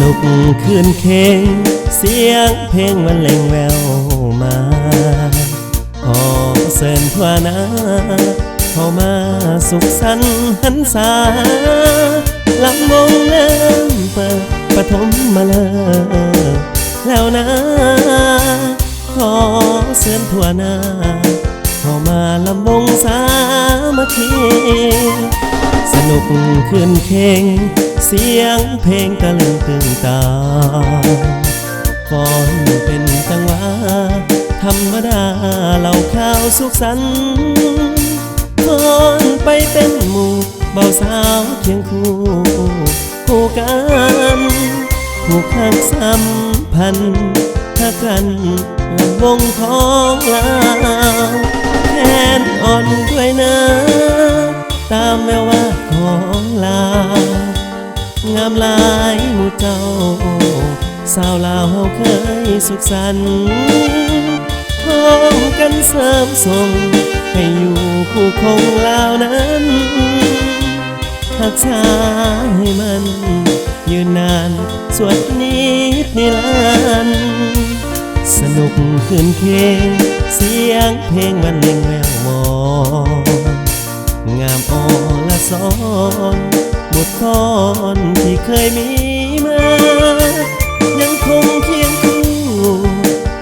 นุกคืนเพลงเสียงเพลงมันเล่งแววมาขอเชิญทั่วหน้าเข้ามาสุขสันต์หันษาลำวงเริ่มเปิดปฐมมาเลยแล้วนะขอเชิญทั่วหน้าเข้ามาลำวงสามัคคีสนุกคืนเพลงเสียงเพลงตะลึงตึงตาฟ้อนเป็นจังหวะธรรมดาเล่าข่าวสุขสันต์ฟ้อนไปเป็นหมู่เบาสาวเคียงคู่คู่กันผูกหักสัมพันธ์ถ้ากันลำวงของลาวแขนอ่อนด้วยนะตามแววว่าของลาวงามหลายหมู่เจ้าสาวลาวเฮาเคยสุขสันต์พ้องกันเสริมส่งให้อยู่คู่คงลาวนั้นหักษาให้มันยืนนานสวดนิดนิรันดร์สนุกคืนเพลงเสียงเพลงบรรเลงแวววอนงามอ่อนละซ้อนบทกลอนที่เคยมีมายังคงเคียงคู่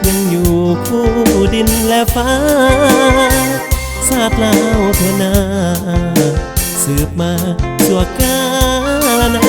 ยังอยู่คู่ดินและฟ้าศาสตร์ลาวเถอะนาสืบมาชั่วกาลนา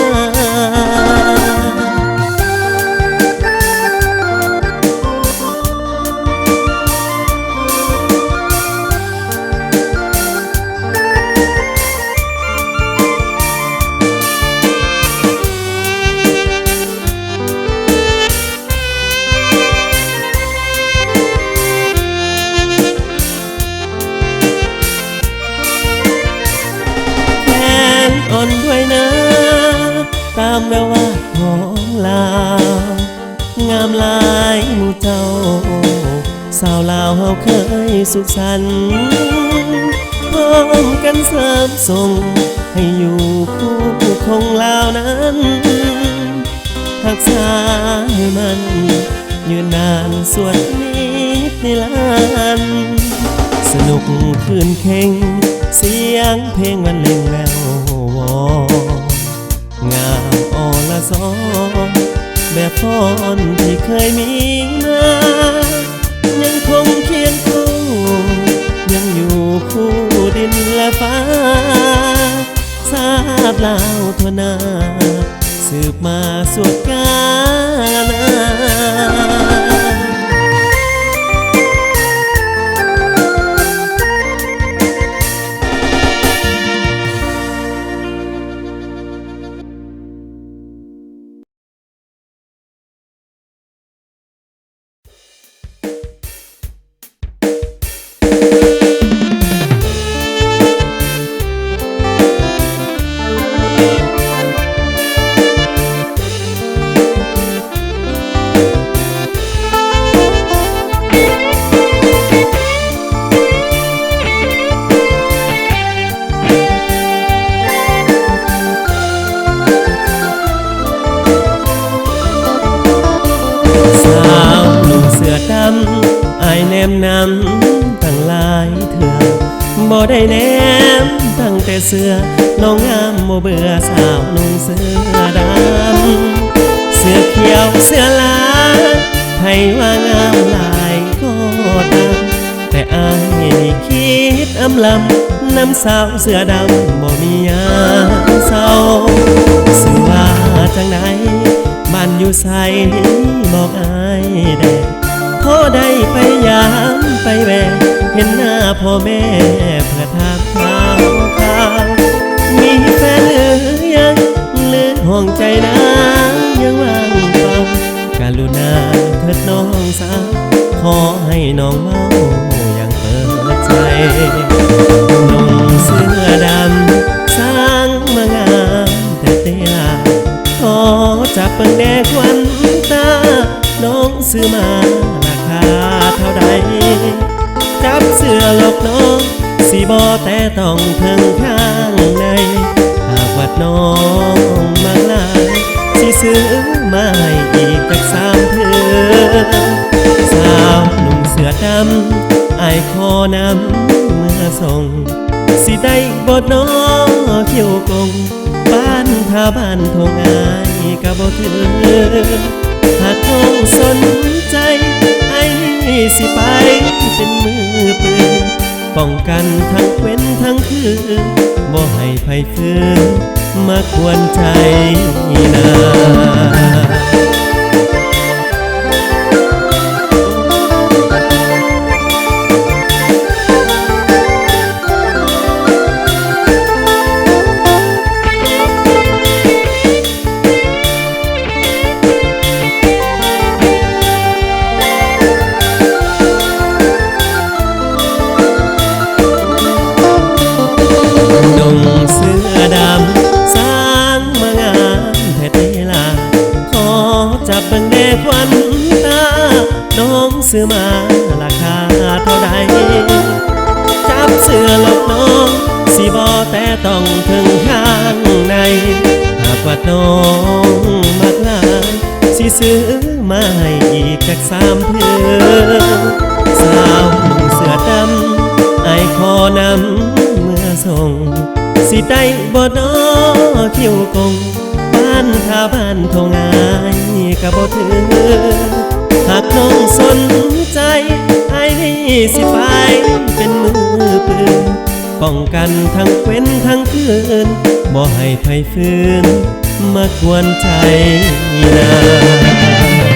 นอ่อนด้วยนะตามแววว่าของลาวงามหลายหมู่เจ้าสาวลาวเฮาเคยสุขสันต์พร้อมกันเสริมส่งให้อยู่คู่คงลาวนั้นรักษาให้มันยืนนานสวดนิดนิรันดร์สนุกคืนเข่งเสียงเพลงมันเล่งแวววองามอ่อนละซ้อนแบบฟ้อนที่เคยมีมายังคงเคียงคู่ยังอยู่คู่ดินและฟ้าศาสตร์ลาวทั่วหน้าสืบมาสุดกาลนานอายแนมนำตั้งหลายเถื่อบ่ได้แนมตั้งแต่เสื้อน้องงามบ่เบื่อสาวนุ่งเสื้อดำเสื้อเขียวเสื้อลายให้ว่างามหลายก็ตามแต่อายนี่คิดอำลำน้ำสาวเสื้อดำบ่มียามเศร้าสิว่าจังไหนบ้านอยู่ไสบอกอายแด่พอได้ไปยามไปแวะเห็นหน้าพ่อแม่เพื่อถามข่าวมีแฟนหรือยังหรือห่วงใจนะยังว่างเปล่ากรุณาเถิดน้องสาวขอให้น้องเมาอย่างเปิดใจนุ่งเสื้อดำสร้างมางามแต่เตี้ยขอจับเปิงแดกวันตาน้องซื้อมาเท่าใดจับเสื้อหลอกน้องสิบ่แต่ต้องถึงข้างในหากวัดน้องมากลายสิ ซื้อมาให้อีกจาก3 เทื่อสาวหนุ่มเสื้อดำอายขอนำเมื่อส่งสิได้บ่น้อคิวกงบ้านท่าบ้านทงอายก็บ่ถือหากน้องสนใจไอ้สิไปเป็นมือปืนป้องกันทั้งเว้นทั้งคืนบ่ให้ไผฟื้นมากวนใจนาเสื้อดำสร้างมางามแท้ทีลาขอจับเบิ่งแน่ควันตาน้องซื้อมาราคาเท่าใดจับเสื้อหลอกน้องสิบ่แต่ต้องถึงข้างในหากว่าน้องมักหลายสิซื้อมาให้อีกจาก3 เทื่อสาวหนุ่มเสื้อดำอายขอนำเมื่อส่งสิได้บ่น้อคิวกงบ้านท่าบ้านทงอายก็บ่ถือหากน้องสนใจไอ้สิไปเป็นมือปืนป้องกันทั้งเว้นทั้งคืนบ่ให้ไผฟื้นมากวนใจนา